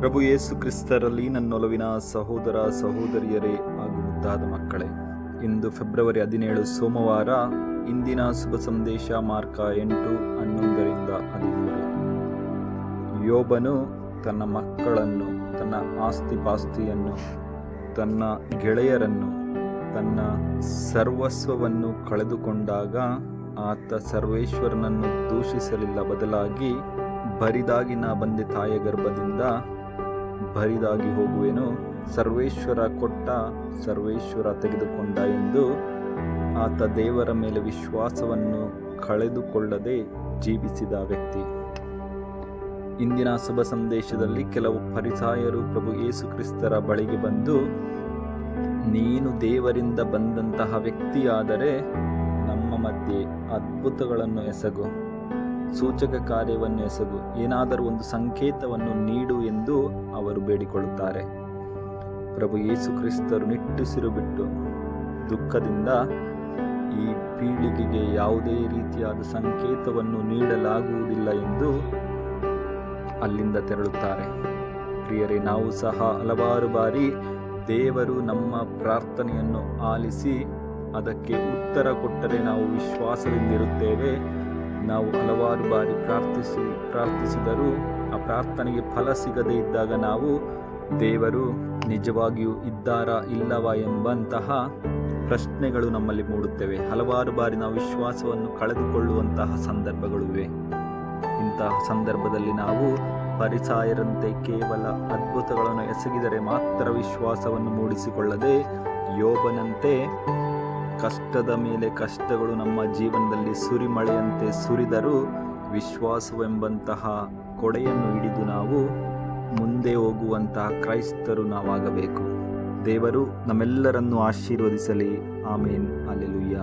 ಪ್ರಭು ಯೇಸು ಕ್ರಿಸ್ತರಲ್ಲಿ ನನ್ನೊಲವಿನ ಸಹೋದರ ಸಹೋದರಿಯರೇ ಹಾಗೂ ಮುದ್ದಾದ ಮಕ್ಕಳೇ, ಇಂದು ಫೆಬ್ರವರಿ 17 ಸೋಮವಾರ. ಇಂದಿನ ಶುಭ ಸಂದೇಶ ಮಾರ್ಕ 8:11-13. ಯೋಬನು ತನ್ನ ಮಕ್ಕಳನ್ನು, ತನ್ನ ಆಸ್ತಿಪಾಸ್ತಿಯನ್ನು, ತನ್ನ ಗೆಳೆಯರನ್ನು, ತನ್ನ ಸರ್ವಸ್ವವನ್ನು ಕಳೆದುಕೊಂಡಾಗ ಆತ ಸರ್ವೇಶ್ವರನನ್ನು ದೂಷಿಸಲಿಲ್ಲ. ಬದಲಾಗಿ ಬರಿದಾಗಿ ನಾ ಬಂದೆ ತಾಯಿಯ ಗರ್ಭದಿಂದ ಬರಿದಾಗಿ ಹೋಗುವೆನು, ಸರ್ವೇಶ್ವರ ಕೊಟ್ಟ ಸರ್ವೇಶ್ವರ ತೆಗೆದುಕೊಂಡ ಎಂದು ಆತ ದೇವರ ಮೇಲೆ ವಿಶ್ವಾಸವನ್ನು ಕಳೆದುಕೊಳ್ಳದೆ ಜೀವಿಸಿದ ವ್ಯಕ್ತಿ. ಇಂದಿನ ಶುಭ ಸಂದೇಶದಲ್ಲಿ ಕೆಲವು ಫರಿಸಾಯರು ಪ್ರಭು ಯೇಸು ಕ್ರಿಸ್ತರ ಬಳಿಗೆ ಬಂದು, ನೀನು ದೇವರಿಂದ ಬಂದಂತಹ ವ್ಯಕ್ತಿಯಾದರೆ ನಮ್ಮ ಮಧ್ಯೆ ಅದ್ಭುತಗಳನ್ನು ಎಸಗು, ಸೂಚಕ ಕಾರ್ಯವನ್ನು ಎಸಗು, ಏನಾದರೂ ಒಂದು ಸಂಕೇತವನ್ನು ನೀಡು ಎಂದು ಅವರು ಬೇಡಿಕೊಳ್ಳುತ್ತಾರೆ. ಪ್ರಭು ಯೇಸು ಕ್ರಿಸ್ತರು ನಿಟ್ಟುಸಿರು ಬಿಟ್ಟು ದುಃಖದಿಂದ, ಈ ಪೀಳಿಗೆಗೆ ಯಾವುದೇ ರೀತಿಯಾದ ಸಂಕೇತವನ್ನು ನೀಡಲಾಗುವುದಿಲ್ಲ ಎಂದು ಅಲ್ಲಿಂದ ತೆರಳುತ್ತಾರೆ. ಪ್ರಿಯರೇ, ನಾವು ಸಹ ಹಲವಾರು ಬಾರಿ ದೇವರು ನಮ್ಮ ಪ್ರಾರ್ಥನೆಯನ್ನು ಆಲಿಸಿ ಅದಕ್ಕೆ ಉತ್ತರ ಕೊಟ್ಟರೆ ನಾವು ವಿಶ್ವಾಸದಿಂದಿರುತ್ತೇವೆ. ನಾವು ಹಲವಾರು ಬಾರಿ ಪ್ರಾರ್ಥಿಸಿದರೂ ಆ ಪ್ರಾರ್ಥನೆಗೆ ಫಲ ಸಿಗದೇ ಇದ್ದಾಗ ನಾವು ದೇವರು ನಿಜವಾಗಿಯೂ ಇದ್ದಾರಾ ಇಲ್ಲವಾ ಎಂಬಂತಹ ಪ್ರಶ್ನೆಗಳು ನಮ್ಮಲ್ಲಿ ಮೂಡುತ್ತವೆ. ಹಲವಾರು ಬಾರಿ ನಾವು ವಿಶ್ವಾಸವನ್ನು ಕಳೆದುಕೊಳ್ಳುವಂತಹ ಸಂದರ್ಭಗಳು ಇವೆ. ಇಂತಹ ಸಂದರ್ಭದಲ್ಲಿ ನಾವು ಫರಿಸಾಯರಂತೆ ಕೇವಲ ಅದ್ಭುತಗಳನ್ನು ಎಸಗಿದರೆ ಮಾತ್ರ ವಿಶ್ವಾಸವನ್ನು ಮೂಡಿಸಿಕೊಳ್ಳದೆ, ಯೋಬನಂತೆ ಕಷ್ಟದ ಮೇಲೆ ಕಷ್ಟಗಳು ನಮ್ಮ ಜೀವನದಲ್ಲಿ ಸುರಿಮಳೆಯಂತೆ ಸುರಿದರೂ ವಿಶ್ವಾಸವೆಂಬಂತಹ ಕೊಡೆಯನ್ನು ಹಿಡಿದು ನಾವು ಮುಂದೆ ಹೋಗುವಂತಹ ಕ್ರೈಸ್ತರು ನಾವಾಗಬೇಕು. ದೇವರು ನಮ್ಮೆಲ್ಲರನ್ನು ಆಶೀರ್ವದಿಸಲಿ. ಆಮೇನ್. ಹಲ್ಲೆಲೂಯಾ.